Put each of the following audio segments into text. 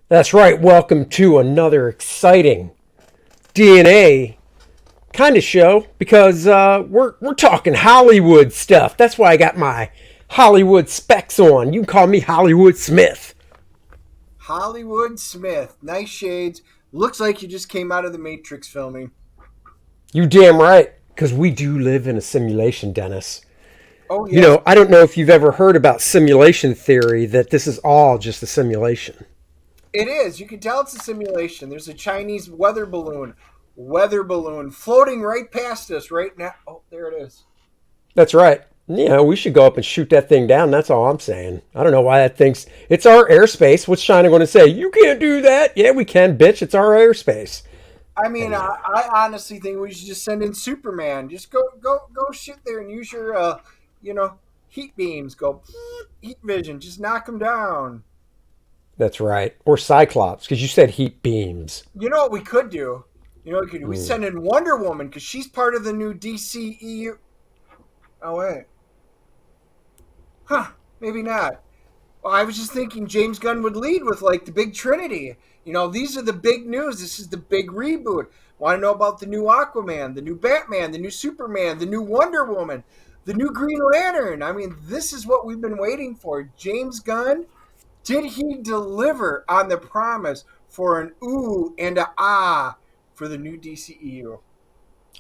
That's right. Welcome to another exciting DNA kind of show because we're talking Hollywood stuff. That's why I got my Hollywood specs on. You can call me Hollywood Smith. Hollywood Smith. Nice shades. Looks like you just came out of the Matrix filming. You damn right, because we do live in a simulation, Dennis. Oh, You yes. know, I don't know if you've ever heard about simulation theory, that this is all just a simulation. It is. You can tell it's a simulation. There's a Chinese weather balloon floating right past us right now. Oh, there it is. That's right. You know, we should go up and shoot that thing down. That's all I'm saying. I don't know why that thinks it's our airspace. What's China going to say? You can't do that. Yeah, we can, bitch. It's our airspace. I mean, Anyway, I honestly think we should just send in Superman. Just go shit there and use your, you know, heat beams. Go heat vision. Just knock them down. that's right. Or Cyclops, because you said heat beams. You know what we could do? You know what we could do? We Mm. send in Wonder Woman because she's part of the new DCEU. Oh wait, huh? Maybe not. Well, I was just thinking James Gunn would lead with like the big Trinity. You know, these are the big news. This is the big reboot. Want to know about the new Aquaman, the new Batman, the new Superman, the new Wonder Woman, the new Green Lantern? I mean, this is what we've been waiting for. James Gunn, did he deliver on the promise for an ooh and a ah for the new DCEU?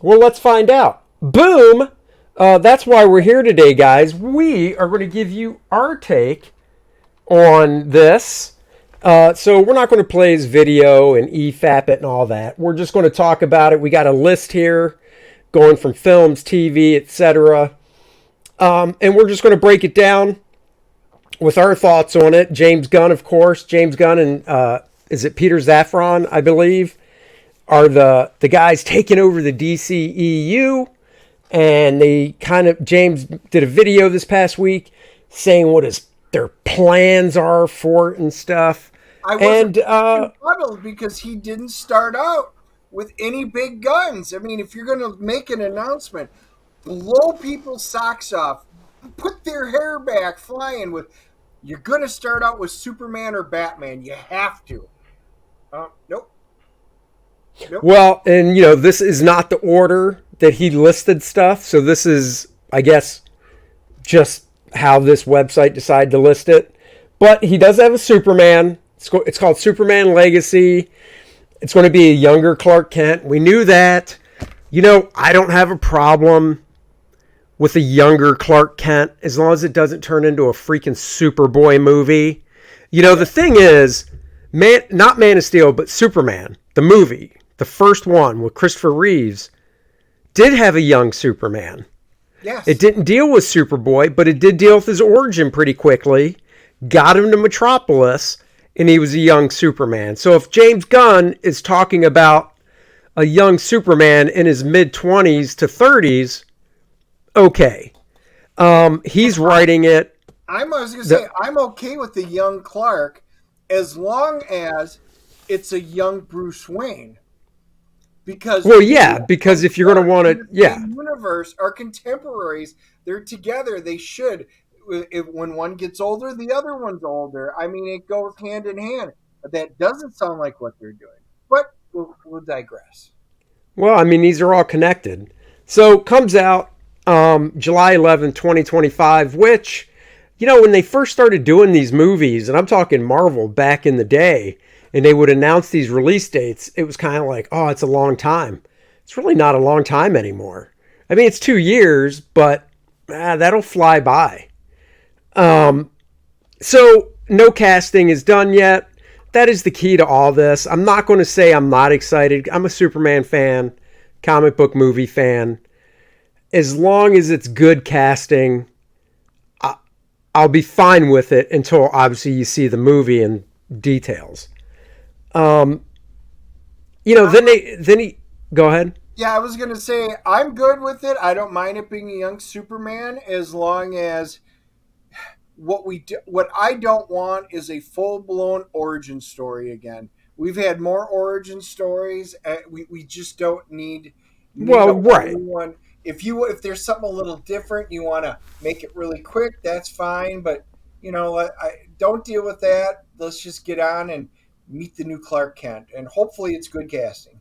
Well, let's find out. Boom! That's why we're here today, guys. We are going to give you our take on this. So we're not going to play his video and EFAP it and all that. We're just going to talk about it. We got a list here going from films, TV, etc. And we're just going to break it down with our thoughts on it. James Gunn, of course. James Gunn and is it Peter Safran, I believe, are the guys taking over the DCEU. And they James did a video this past week saying what their plans are for it and stuff. I wasn't And befuddled because he didn't start out with any big guns. I mean, if you're going to make an announcement, blow people's socks off, put their hair back flying with, you're going to start out with Superman or Batman. You have to. Nope. Nope. well, and you know, this is not the order that he listed stuff. So this is, I guess, just how this website decided to list it. But he does have a Superman. It's called Superman Legacy. It's going to be a younger Clark Kent. We knew that. You know, I don't have a problem with a younger Clark Kent as long as it doesn't turn into a freaking Superboy movie. You know, the thing is, not Man of Steel, but Superman, the movie, the first one with Christopher Reeves, did have a young Superman. Yes. It didn't deal with Superboy, but it did deal with his origin pretty quickly. Got him to Metropolis, and he was a young Superman. So if James Gunn is talking about a young Superman in his mid-20s to 30s, okay. He's writing it. I was going to say, I'm okay with the young Clark as long as it's a young Bruce Wayne. Because Well, yeah, because if you're going to want to, yeah. the universe are contemporaries. They're together. They should. When one gets older, the other one's older. I mean, it goes hand in hand. But that doesn't sound like what they're doing. But we'll digress. Well, I mean, these are all connected. So comes out July 11th, 2025, which, you know, when they first started doing these movies, and I'm talking Marvel back in the day, and they would announce these release dates, it was kind of like, oh, it's a long time. It's really not a long time anymore. I mean, it's 2 years, but that'll fly by. So no casting is done yet. That is the key to all this. I'm not going to say I'm not excited. I'm a Superman fan, comic book movie fan. As long as it's good casting, I'll be fine with it until obviously you see the movie and details. You know, then he go ahead. Yeah, I was going to say, I'm good with it. I don't mind it being a young Superman as long as what I don't want is a full-blown origin story again. We've had more origin stories. We just don't need a Well, whole right. new one. If there's something a little different, you want to make it really quick, that's fine. But you know, don't deal with that. Let's just get on and meet the new Clark Kent, and hopefully it's good casting.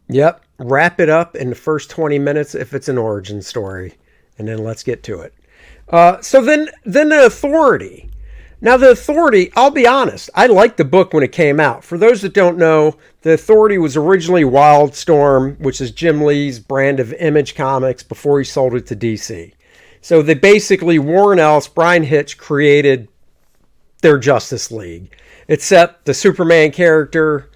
Yep. Wrap it up in the first 20 minutes if it's an origin story, and then let's get to it. So then the Authority. Now, the Authority, I'll be honest, I liked the book when it came out. For those that don't know, the Authority was originally Wildstorm, which is Jim Lee's brand of Image Comics before he sold it to DC. So they basically, Warren Ellis, Brian Hitch created their Justice League, except the Superman character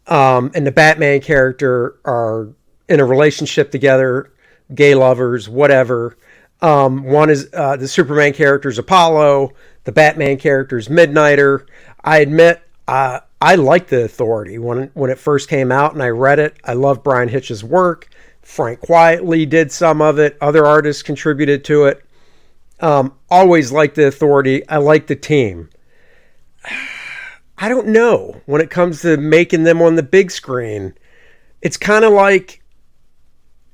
and the Batman character are in a relationship together, gay lovers, whatever. One is the Superman character is Apollo. The Batman character is Midnighter. I admit, I liked the Authority when it first came out, and I read it. I love Brian Hitch's work. Frank Quietly did some of it. Other artists contributed to it. Always liked the Authority. I like the team. I don't know when it comes to making them on the big screen. It's kind of like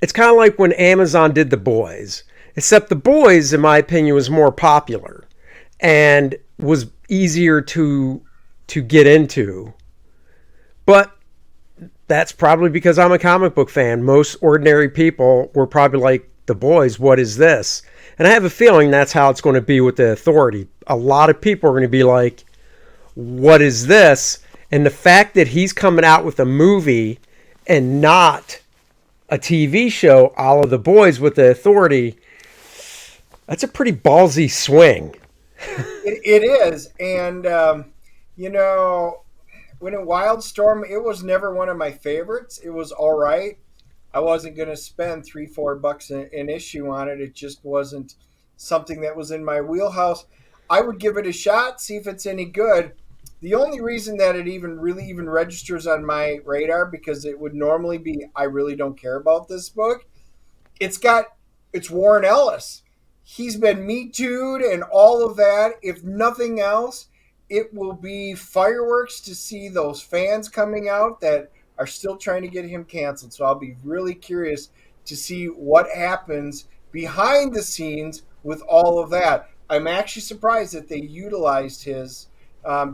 when Amazon did The Boys. Except The Boys, in my opinion, was more popular and was easier to get into. But that's probably because I'm a comic book fan. Most ordinary people were probably like, The Boys, what is this? And I have a feeling that's how it's going to be with the Authority. A lot of people are going to be like, what is this? And the fact that he's coming out with a movie and not a TV show, a la The Boys with the Authority, that's a pretty ballsy swing. It is. And, when in Wildstorm, it was never one of my favorites. It was all right. I wasn't going to spend $3-4 an issue on it. It just wasn't something that was in my wheelhouse. I would give it a shot, see if it's any good. The only reason that it even registers on my radar, because it would normally be, I really don't care about this book. It's Warren Ellis. He's been Me Too'd and all of that. If nothing else, it will be fireworks to see those fans coming out that are still trying to get him canceled. So I'll be really curious to see what happens behind the scenes with all of that. I'm actually surprised that they utilized his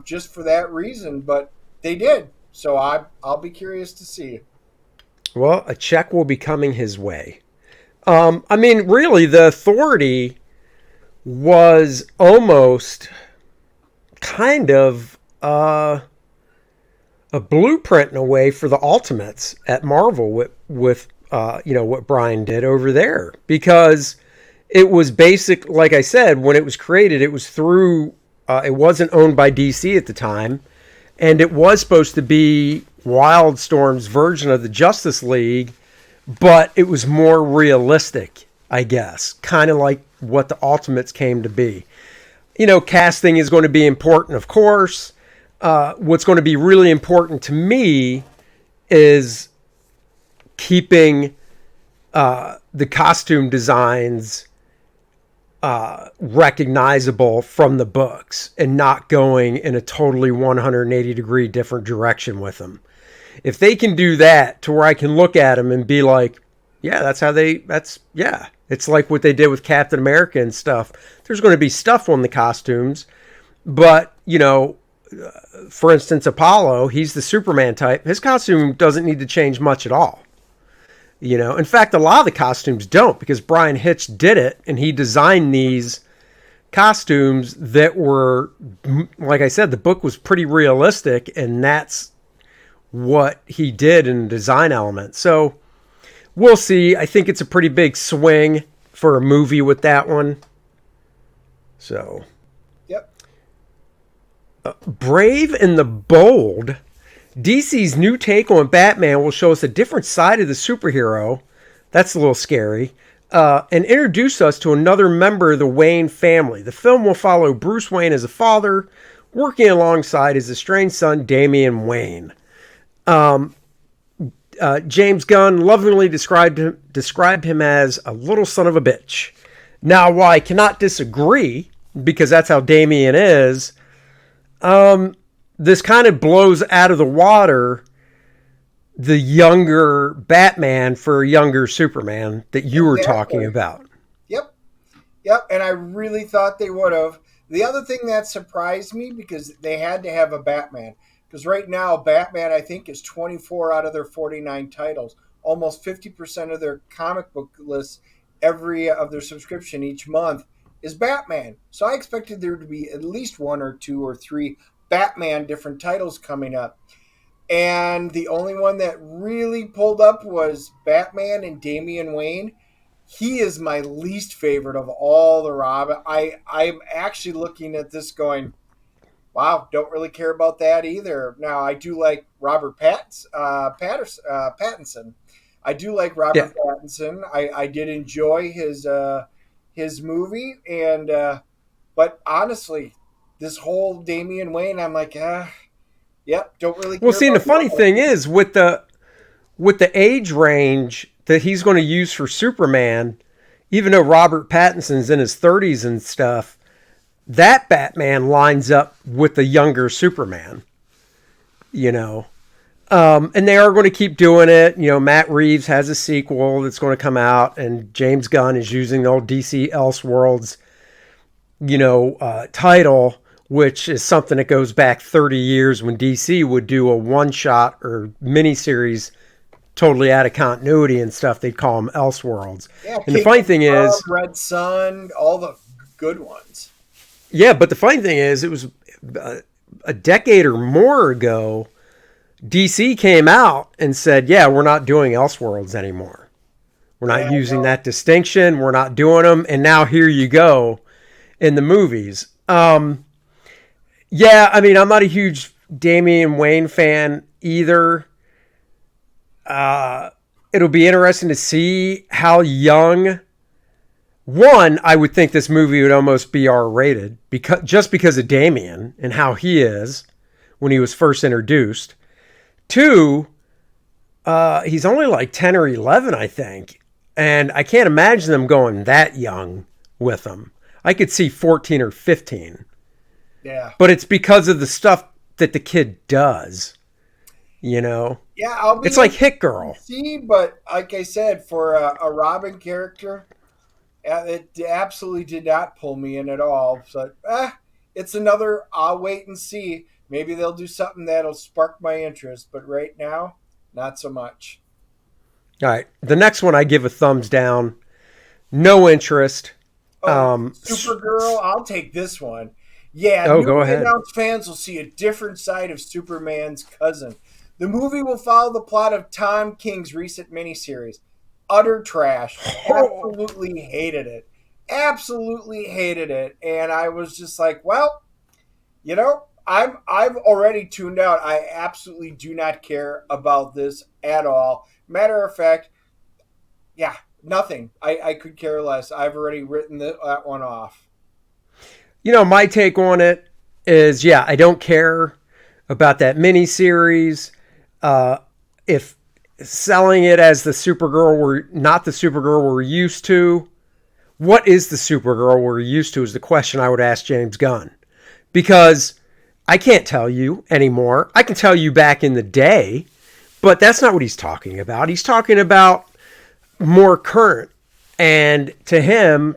just for that reason, but they did. So I'll be curious to see. Well, a check will be coming his way. Really, the Authority was almost kind of a blueprint in a way for the Ultimates at Marvel with what Brian did over there, because it was basic. Like I said, when it was created, it was through. It wasn't owned by DC at the time, and it was supposed to be Wildstorm's version of the Justice League, but it was more realistic, I guess, kind of like what the Ultimates came to be. Casting is going to be important, of course. What's going to be really important to me is keeping the costume designs recognizable from the books and not going in a totally 180-degree different direction with them. If they can do that to where I can look at them and be like, yeah, it's like what they did with Captain America and stuff. There's going to be stuff on the costumes, but, for instance, Apollo, he's the Superman type. His costume doesn't need to change much at all. In fact, a lot of the costumes don't, because Brian Hitch did it, and he designed these costumes that were, like I said, the book was pretty realistic, and that's what he did in the design element. So we'll see. I think it's a pretty big swing for a movie with that one. So, Yep. Brave and the Bold. DC's new take on Batman will show us a different side of the superhero. That's a little scary. And introduce us to another member of the Wayne family. The film will follow Bruce Wayne as a father, working alongside his estranged son, Damian Wayne. James Gunn lovingly described him as a little son of a bitch. Now, while I cannot disagree, because that's how Damian is, this kind of blows out of the water the younger Batman for a younger Superman that you were talking about. Yep, and I really thought they would have. The other thing that surprised me, because they had to have a Batman. Because right now, Batman, I think, is 24 out of their 49 titles. Almost 50% of their comic book lists, every of their subscription each month, is Batman. So I expected there to be at least one or two or three Batman different titles coming up. And the only one that really pulled up was Batman and Damian Wayne. He is my least favorite of all the Robin. I'm actually looking at this going, wow, don't really care about that either. Now I do like Pattinson. I do like Yeah. Robert Pattinson. I did enjoy his movie, and but honestly, this whole Damian Wayne, I'm like, yep, don't really Well, care see, and the about that funny one. thing is with the age range that he's going to use for Superman, even though Robert Pattinson's in his 30s and stuff, that Batman lines up with the younger Superman, you know. And they are going to keep doing it. You know, Matt Reeves has a sequel that's going to come out, and James Gunn is using the old DC Elseworlds, title, which is something that goes back 30 years when DC would do a one-shot or miniseries totally out of continuity and stuff. They'd call them Elseworlds. Yeah, And the Kingdom funny thing Come, is, Red Sun, all the good ones. yeah, but the funny thing is, it was a decade or more ago, DC came out and said, yeah, we're not doing Elseworlds anymore. We're not Yeah, using well, that distinction. We're not doing them. And now here you go in the movies. Yeah, I mean, I'm not a huge Damian Wayne fan either. It'll be interesting to see how young. One, I would think this movie would almost be R-rated because of Damian and how he is when he was first introduced. Two, he's only like 10 or 11, I think. And I can't imagine them going that young with him. I could see 14 or 15. yeah. But it's because of the stuff that the kid does, you know? Yeah, I'll be It's like Hit Girl. see, but like I said, for a Robin character, it absolutely did not pull me in at all. So, it's another. I'll wait and see. Maybe they'll do something that'll spark my interest. But right now, not so much. All right. The next one I give a thumbs down. No interest. Oh, Supergirl, I'll take this one. Yeah, Oh, go newly ahead. announced fans will see a different side of Superman's cousin. The movie will follow the plot of Tom King's recent miniseries. Utter trash. Absolutely hated it. Absolutely hated it. And I was just like, well, I've already tuned out. I absolutely do not care about this at all. Matter of fact, yeah, nothing. I could care less. I've already written that one off. My take on it is, yeah, I don't care about that miniseries. If selling it as the Supergirl we're not the Supergirl we're used to, what is the Supergirl we're used to is the question I would ask James Gunn. Because I can't tell you anymore. I can tell you back in the day, but that's not what he's talking about. He's talking about more current. And to him,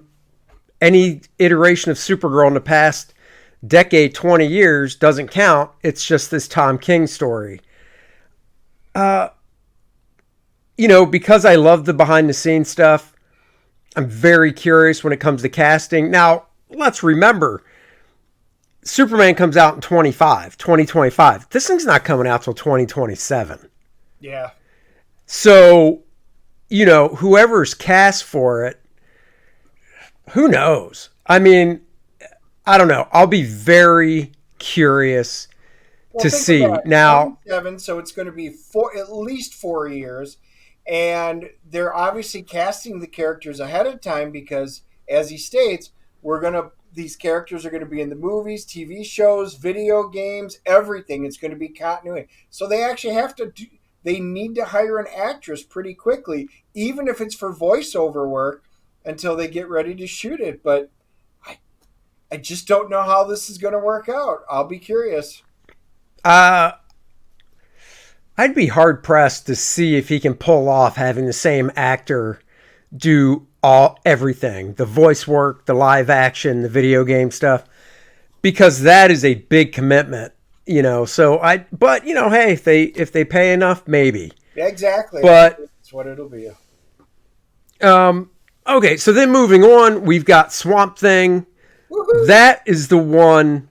any iteration of Supergirl in the past decade, 20 years doesn't count. It's just this Tom King story. Because I love the behind the scenes stuff, I'm very curious when it comes to casting. Now, let's remember, Superman comes out in 2025. This thing's not coming out till 2027. Yeah. So, whoever's cast for it, who knows? I mean, I don't know. I'll be very curious Well, to think see. about it. Now, 27, so it's going to be at least 4 years. And they're obviously casting the characters ahead of time because, as he states, these characters are going to be in the movies, TV shows, video games, everything. It's going to be continuity. So they actually they need to hire an actress pretty quickly, even if it's for voiceover work until they get ready to shoot it. But I just don't know how this is going to work out. I'll be curious. uh, I'd be hard pressed to see if he can pull off having the same actor do everything, the voice work, the live action, the video game stuff, because that is a big commitment. But hey, if they pay enough, maybe. Yeah, exactly. But that's what it'll be. Okay, so then moving on, we've got Swamp Thing. Woo-hoo. That is the one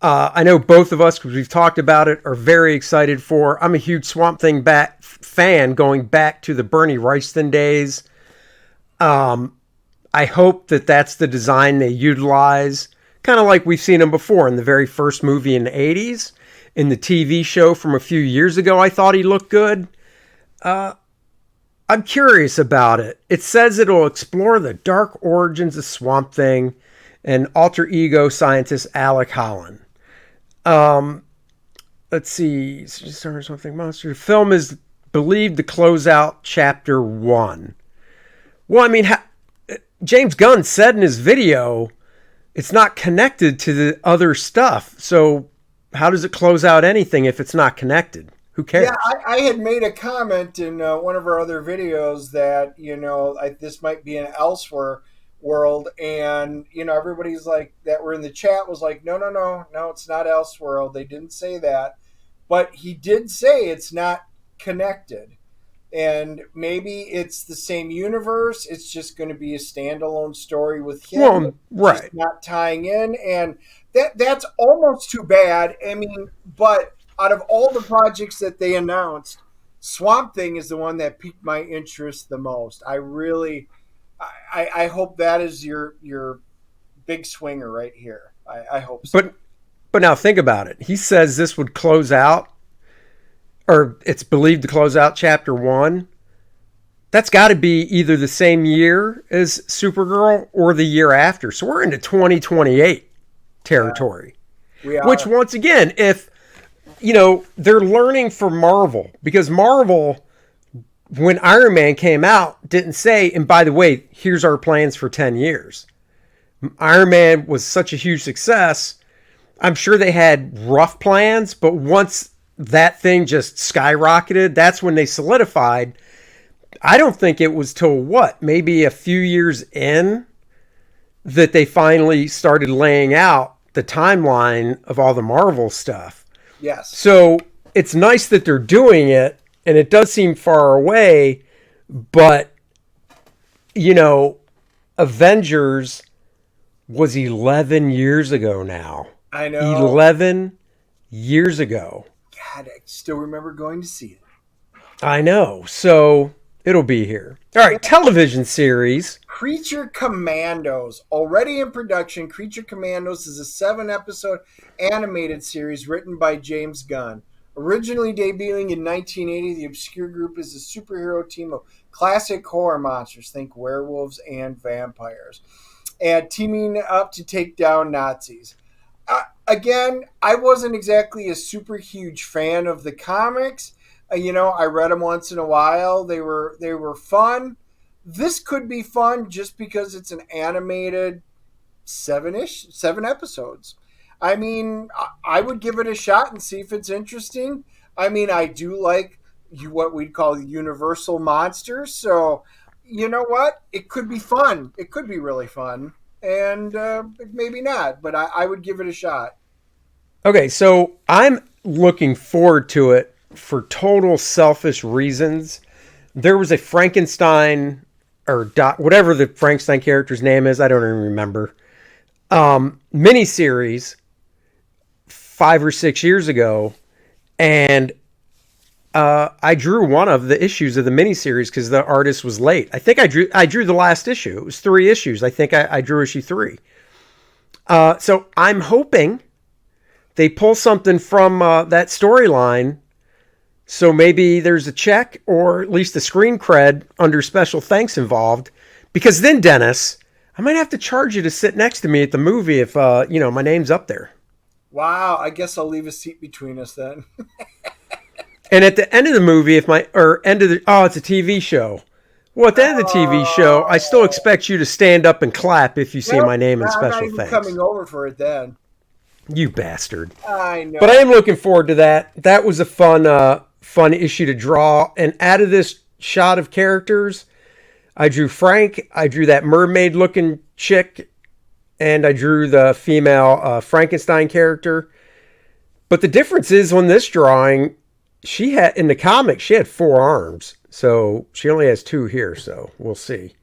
I know both of us, because we've talked about it, are very excited for. I'm a huge Swamp Thing fan going back to the Bernie Wrightson days. I hope that that's the design they utilize, kind of like we've seen him before in the very first movie in the 80s. In the TV show from a few years ago, I thought he looked good. I'm curious about it. It says it'll explore the dark origins of Swamp Thing and alter ego scientist Alec Holland. Let's see. Something monster. The film is believed to close out chapter 1. Well, I mean, James Gunn said in his video, it's not connected to the other stuff. So how does it close out anything if it's not connected? Who cares? Yeah, I had made a comment in one of our other videos that, this might be an elsewhere world. And, everybody's like, that were in the chat was like, no, it's not Elseworld. They didn't say that. But he did say it's not connected. And maybe it's the same universe. It's just going to be a standalone story with him, right? Just not tying in, and that's almost too bad. I mean, but out of all the projects that they announced, Swamp Thing is the one that piqued my interest the most. I hope that is your big swinger right here. I hope so. But now think about it. He says this would close out, or it's believed to close out chapter 1. That's got to be either the same year as Supergirl or the year after. So we're into 2028 territory. We are. Which, once again, if, they're learning from Marvel. Because Marvel, when Iron Man came out, didn't say, and by the way, here's our plans for 10 years. Iron Man was such a huge success. I'm sure they had rough plans, but once that thing just skyrocketed, that's when they solidified. I don't think it was till maybe a few years in that they finally started laying out the timeline of all the Marvel stuff. Yes. So it's nice that they're doing it, and it does seem far away, but, Avengers was 11 years ago now. I know. 11 years ago. God, I still remember going to see it. I know. So it'll be here. All right, television series. Creature Commandos. Already in production, Creature Commandos is a 7-episode animated series written by James Gunn. Originally debuting in 1980, the obscure group is a superhero team of classic horror monsters, think werewolves and vampires, and teaming up to take down Nazis. Again, I wasn't exactly a super huge fan of the comics. I read them once in a while. They were fun. This could be fun just because it's an animated 7 episodes. I mean, I would give it a shot and see if it's interesting. I mean, I do like what we'd call universal monsters. So, you know what? It could be fun. It could be really fun. And maybe not, but I would give it a shot. Okay, so I'm looking forward to it for total selfish reasons. There was a Frankenstein, or whatever the Frankenstein character's name is, I don't even remember, miniseries 5 or 6 years ago, and I drew one of the issues of the miniseries because the artist was late. I think I drew the last issue. It was 3 issues. I think I drew issue 3. So I'm hoping they pull something from that storyline, so maybe there's a check or at least a screen cred under special thanks involved. Because then, Dennis, I might have to charge you to sit next to me at the movie if my name's up there. Wow, I guess I'll leave a seat between us then. And at the end of the movie, it's a TV show. Well, at the end of the TV show, I still expect you to stand up and clap if you see my name in special I'm not even thanks. coming over for it then. You bastard. I know. But I am looking forward to that. That was a fun issue to draw. And out of this shot of characters, I drew Frank, I drew that mermaid-looking chick, and I drew the female Frankenstein character. But the difference is on this drawing, she had in the comic she had 4 arms, so she only has 2 here. So we'll see.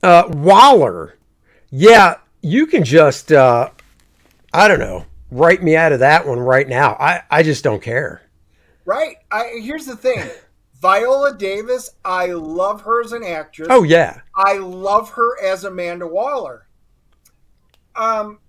Huh. Waller, yeah, you can just I don't know, write me out of that one right now. I just don't care. Right. Here's the thing. Viola Davis, I love her as an actress. Oh yeah, I love her as Amanda Waller. Um,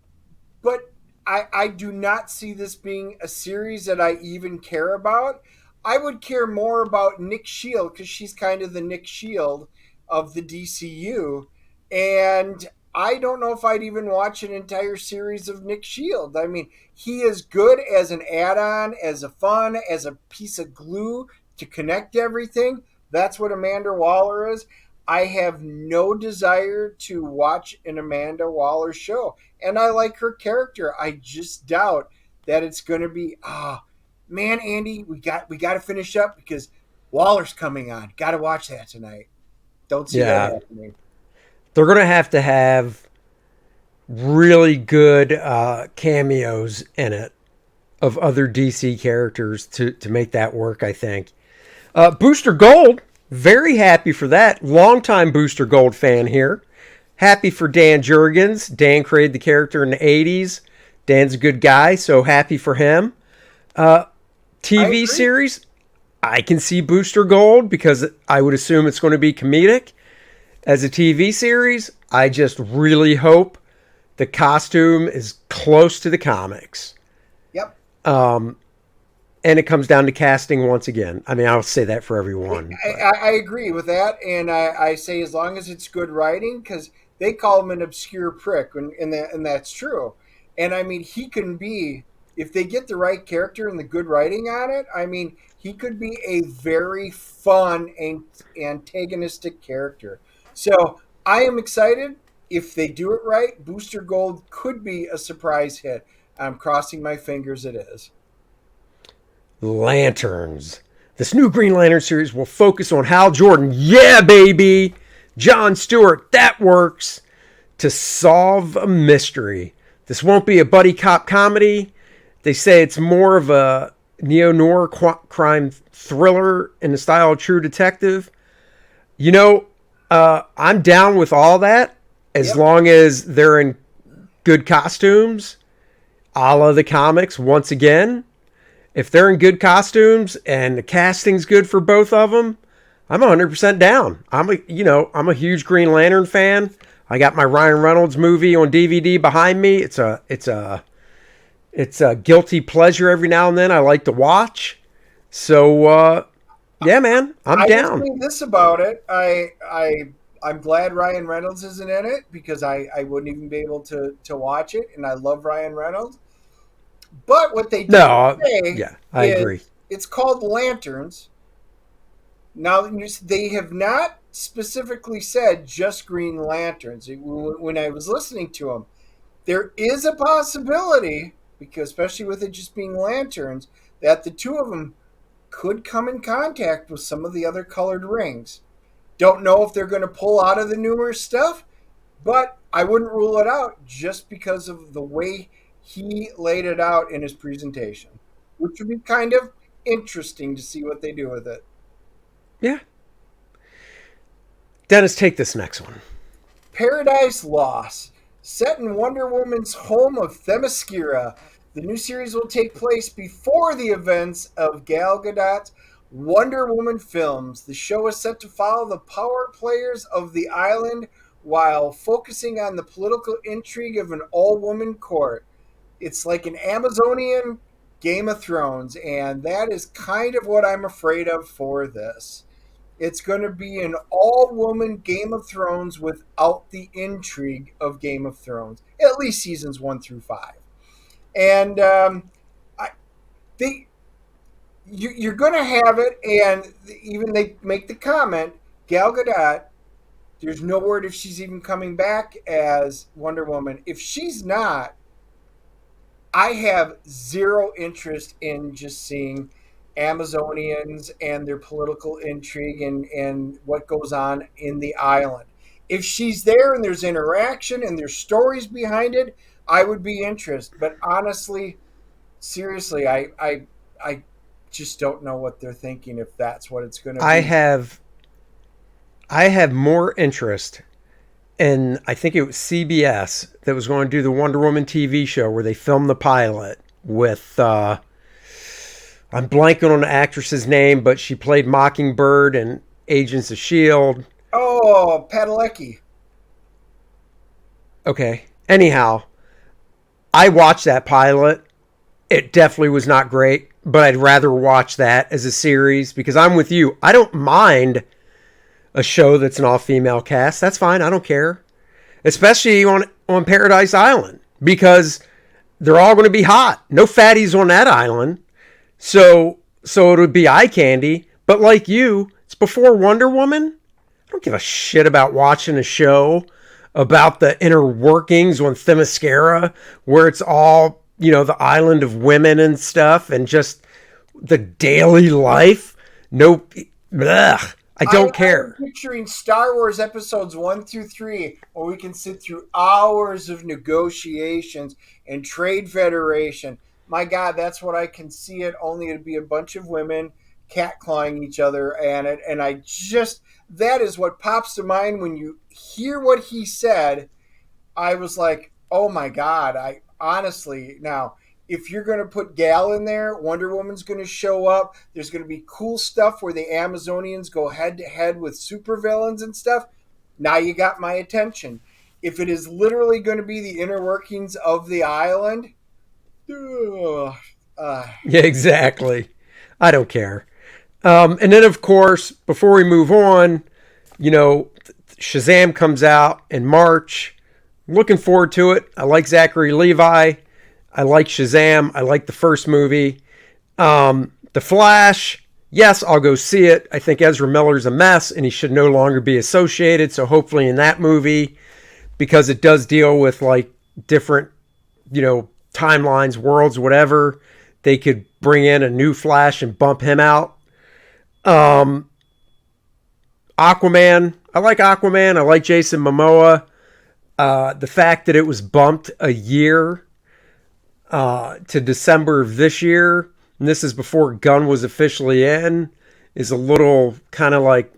but I do not see this being a series that I even care about. I would care more about Nick Shield because she's kind of the Nick Shield of the DCU. And I don't know if I'd even watch an entire series of Nick Shield. I mean, he is good as an add on, as a fun, as a piece of glue to connect everything. That's what Amanda Waller is. I have no desire to watch an Amanda Waller show. And I like her character. I just doubt that it's going to be, man, Andy, we got to finish up because Waller's coming on. Got to watch that tonight. Don't see that yeah. happening. They're gonna have really good cameos in it of other DC characters to make that work. I think. Booster Gold, very happy for that. Longtime Booster Gold fan here. Happy for Dan Jurgens. Dan created the character in the 80s. Dan's a good guy, so happy for him. TV series, I can see Booster Gold because I would assume it's going to be comedic. As a TV series, I just really hope the costume is close to the comics. Yep. And it comes down to casting once again. I mean, I'll say that for everyone. I agree with that, and I say as long as it's good writing, because they call him an obscure prick, and that's true. And I mean, he can be, if they get the right character and the good writing on it, I mean, he could be a very fun and antagonistic character. So I am excited. If they do it right, Booster Gold could be a surprise hit. I'm crossing my fingers it is. Lanterns. This new Green Lantern series will focus on Hal Jordan. Yeah, baby! John Stewart, that works! To solve a mystery. This won't be a buddy cop comedy. They say it's more of a neo-noir crime thriller in the style of True Detective. You know, I'm down with all that as Yep. long as they're in good costumes, a la the comics once again. If they're in good costumes and the casting's good for both of them, I'm 100% down. I'm a huge Green Lantern fan. I got my Ryan Reynolds movie on DVD behind me. It's a guilty pleasure every now and then. I like to watch. So yeah, man, I'm I will down. say this about it. I'm glad Ryan Reynolds isn't in it because I wouldn't even be able to watch it, and I love Ryan Reynolds. But what they did No, say yeah, I agree. is it's called Lanterns. Now they have not specifically said just Green Lanterns. When I was listening to them, there is a possibility because especially with it just being lanterns that the two of them could come in contact with some of the other colored rings. Don't know if they're going to pull out of the newer stuff, but I wouldn't rule it out just because of the way he laid it out in his presentation, which would be kind of interesting to see what they do with it. Yeah. Dennis, take this next one. Paradise Lost, set in Wonder Woman's home of Themyscira. The new series will take place before the events of Gal Gadot's Wonder Woman films. The show is set to follow the power players of the island while focusing on the political intrigue of an all-woman court. It's like an Amazonian Game of Thrones, and that is kind of what I'm afraid of for this. It's going to be an all-woman Game of Thrones without the intrigue of Game of Thrones, at least seasons 1 through 5. And I, they, you're going to have it, and even they make the comment, Gal Gadot. There's no word if she's even coming back as Wonder Woman. If she's not, I have zero interest in just seeing Amazonians and their political intrigue and what goes on in the island. If she's there and there's interaction and there's stories behind it, I would be interested. But honestly, seriously, I just don't know what they're thinking if that's what it's going to I be. have I have more interest in, I think it was CBS that was going to do the Wonder Woman TV show where they filmed the pilot with I'm blanking on the actress's name, but she played Mockingbird and Agents of Shield. Oh, Padalecki. Okay. Anyhow, I watched that pilot. It definitely was not great, but I'd rather watch that as a series because I'm with you. I don't mind a show that's an all-female cast. That's fine. I don't care. Especially on Paradise Island because they're all going to be hot. No fatties on that island. So it would be eye candy, but like you, it's before Wonder Woman. I don't give a shit about watching a show about the inner workings on Themyscira where it's all, the island of women and stuff and just the daily life. No, blech, I don't care. I'm picturing Star Wars episodes 1 through 3, where we can sit through hours of negotiations and trade federation. My God, that's what I can see it. Only it'd be a bunch of women catclawing each other, and I just that is what pops to mind when you hear what he said. I was like, oh my God. I honestly, now, if you're going to put Gal in there, Wonder Woman's going to show up. There's going to be cool stuff where the Amazonians go head to head with supervillains and stuff. Now you got my attention. If it is literally going to be the inner workings of the island, ugh, Yeah, exactly. I don't care. And then, of course, before we move on, Shazam comes out in March. Looking forward to it. I like Zachary Levi. I like Shazam. I like the first movie. The Flash, yes, I'll go see it. I think Ezra Miller's a mess and he should no longer be associated. So hopefully in that movie, because it does deal with like different, timelines, worlds, whatever, they could bring in a new Flash and bump him out. Aquaman, I like Aquaman. I like Jason Momoa. The fact that it was bumped a year to December of this year, and this is before Gunn was officially in, is a little kind of like,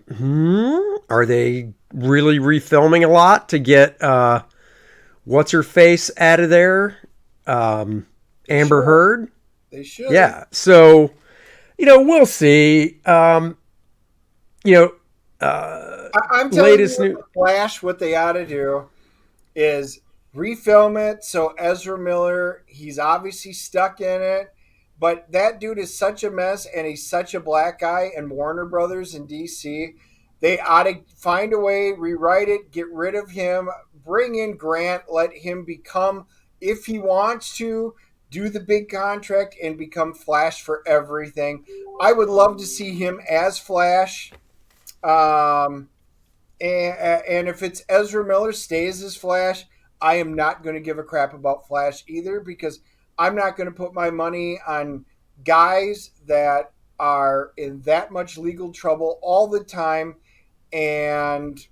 are they really refilming a lot to get what's her face out of there? Amber Heard. they should. Yeah. So, we'll see. I'm telling Latest you, Flash, what they ought to do is refilm it. So Ezra Miller, he's obviously stuck in it, but that dude is such a mess, and he's such a black guy. And Warner Brothers and DC, they ought to find a way, rewrite it, get rid of him, bring in Grant, let him become, if he wants to, do the big contract and become Flash for everything. I would love to see him as Flash. And if it's Ezra Miller stays as Flash, I am not going to give a crap about Flash either, because I'm not going to put my money on guys that are in that much legal trouble all the time and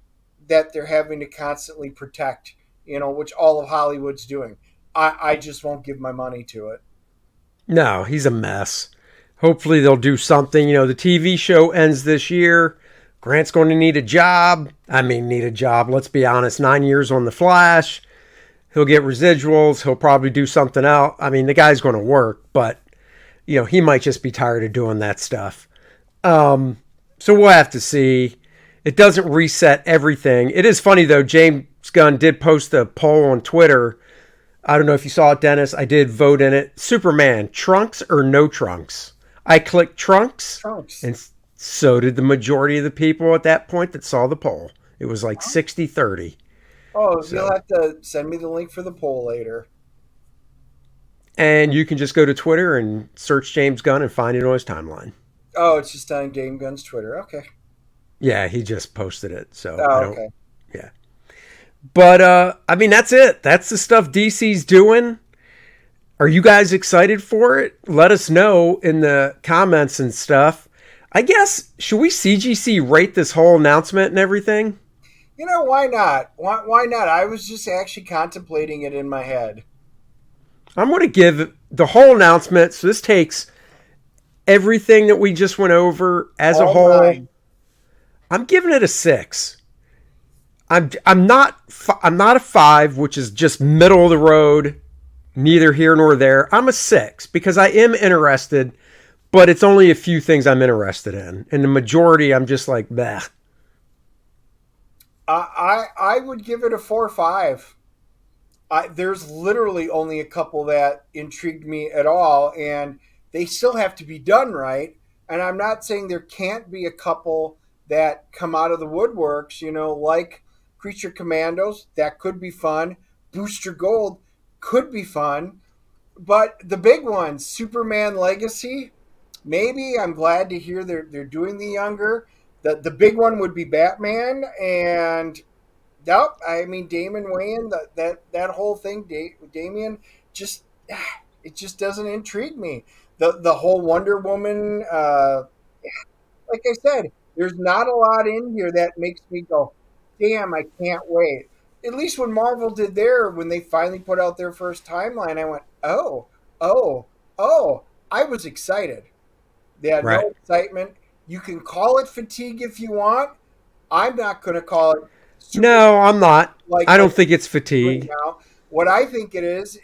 that they're having to constantly protect, which all of Hollywood's doing. I just won't give my money to it. No, he's a mess. Hopefully they'll do something. The TV show ends this year. Grant's going to need a job. Need a job. Let's be honest. 9 years on The Flash. He'll get residuals. He'll probably do something else. The guy's going to work, but, he might just be tired of doing that stuff. So we'll have to see. It doesn't reset everything. It is funny, though. James Gunn did post a poll on Twitter. I don't know if you saw it, Dennis. I did vote in it. Superman, trunks or no trunks? I clicked trunks. And so did the majority of the people at that point that saw the poll. It was like 60-30. Oh, so you'll have to send me the link for the poll later. And you can just go to Twitter and search James Gunn and find it on his timeline. Oh, it's just on James Gunn's Twitter. Okay. Yeah, he just posted it. So okay. Yeah. But, that's it. That's the stuff DC's doing. Are you guys excited for it? Let us know in the comments and stuff. I guess, should we CGC rate this whole announcement and everything? Why not? Why not? I was just actually contemplating it in my head. I'm going to give the whole announcement. So this takes everything that we just went over as a All whole. 9. I'm giving it a 6. I'm not a 5, which is just middle of the road, neither here nor there. I'm a 6 because I am interested, but it's only a few things I'm interested in, and the majority I'm just like, bah. I would give it a 4 or 5. There's literally only a couple that intrigued me at all, and they still have to be done right. And I'm not saying there can't be a couple that come out of the woodworks, like Creature Commandos. That could be fun. Booster Gold could be fun. But the big ones, Superman Legacy, maybe. I'm glad to hear they're doing the younger. The big one would be Batman, and nope. I mean, Damon Wayne, that whole thing, Damian, just it just doesn't intrigue me. The whole Wonder Woman, like I said, there's not a lot in here that makes me go, damn, I can't wait. At least when Marvel did when they finally put out their first timeline, I went, oh, oh, oh. I was excited. They had Right. no excitement. You can call it fatigue if you want. I'm not going to call it super No, I'm not. like I what don't think it's we're doing fatigue. now. What I think it is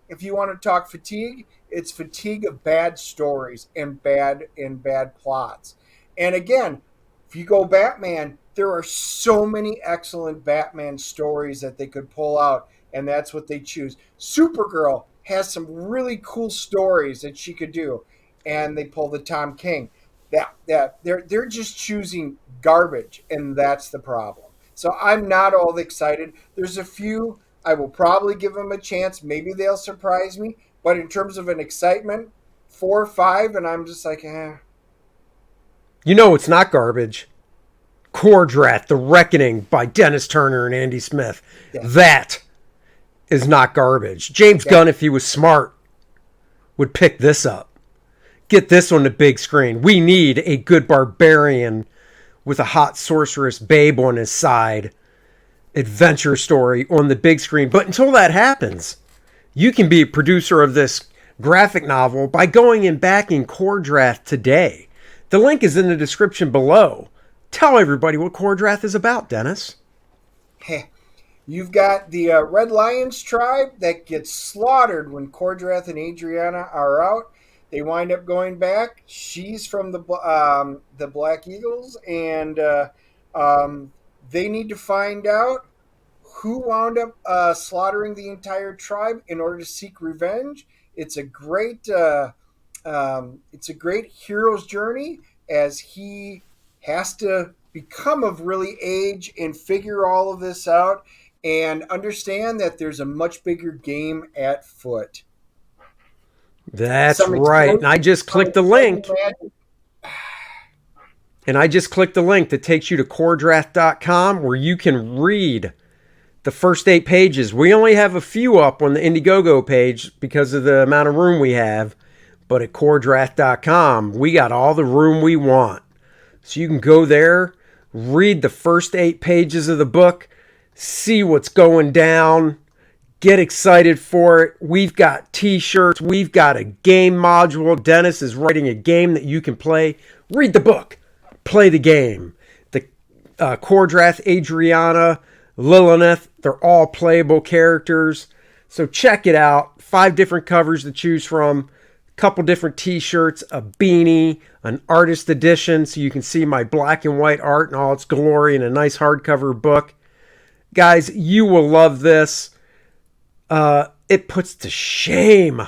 if you want to talk fatigue, it's fatigue of bad stories and bad plots. And again, if you go Batman, there are so many excellent Batman stories that they could pull out, and that's what they choose. Supergirl has some really cool stories that she could do, and they pull the Tom King. That they're just choosing garbage, and that's the problem. So I'm not all excited. There's a few I will probably give them a chance. Maybe they'll surprise me. But in terms of an excitement, 4 or 5, and I'm just like, eh. You know it's not garbage. Kor-Drath, The Reckoning by Dennis Turner and Andy Smith. Yeah. That is not garbage. James Gunn, if he was smart, would pick this up. Get this on the big screen. We need a good barbarian with a hot sorceress babe on his side adventure story on the big screen. But until that happens, you can be a producer of this graphic novel by going and backing Kor-Drath today. The link is in the description below. Tell everybody what Kor-Drath is about, Dennis. You've got the Red Lions tribe that gets slaughtered when Kor-Drath and Adriana are out. They wind up going back. She's from the Black Eagles, and they need to find out who wound up slaughtering the entire tribe in order to seek revenge. It's a great hero's journey as he has to become of really age and figure all of this out and understand that there's a much bigger game at foot. That's right. And I just clicked the link. And I just clicked the link that takes you to Kor-Drath.com where you can read the first 8 pages. We only have a few up on the Indiegogo page because of the amount of room we have. But at Kor-Drath.com, we got all the room we want. So you can go there, read the first 8 pages of the book, see what's going down, get excited for it. We've got t-shirts. We've got a game module. Dennis is writing a game that you can play. Read the book. Play the game. The Kor-Drath, Adriana, Lilith, they're all playable characters. So check it out. 5 different covers to choose from. A couple different t-shirts, a beanie, an artist edition so you can see my black and white art in all its glory in a nice hardcover book. Guys, you will love this. It puts to shame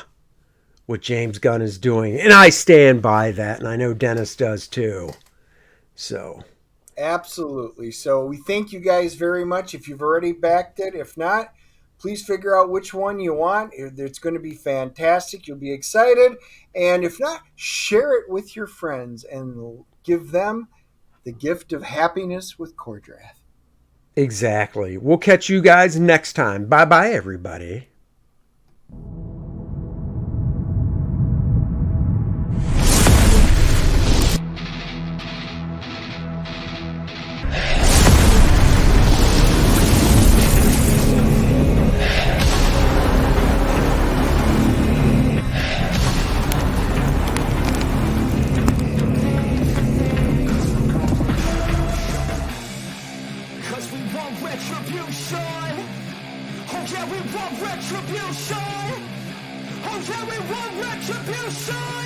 what James Gunn is doing. And I stand by that. And I know Dennis does too. So. Absolutely. So we thank you guys very much if you've already backed it. If not, please figure out which one you want. It's going to be fantastic. You'll be excited. And if not, share it with your friends and give them the gift of happiness with Kor-Drath. Exactly. We'll catch you guys next time. Bye-bye, everybody. retribution.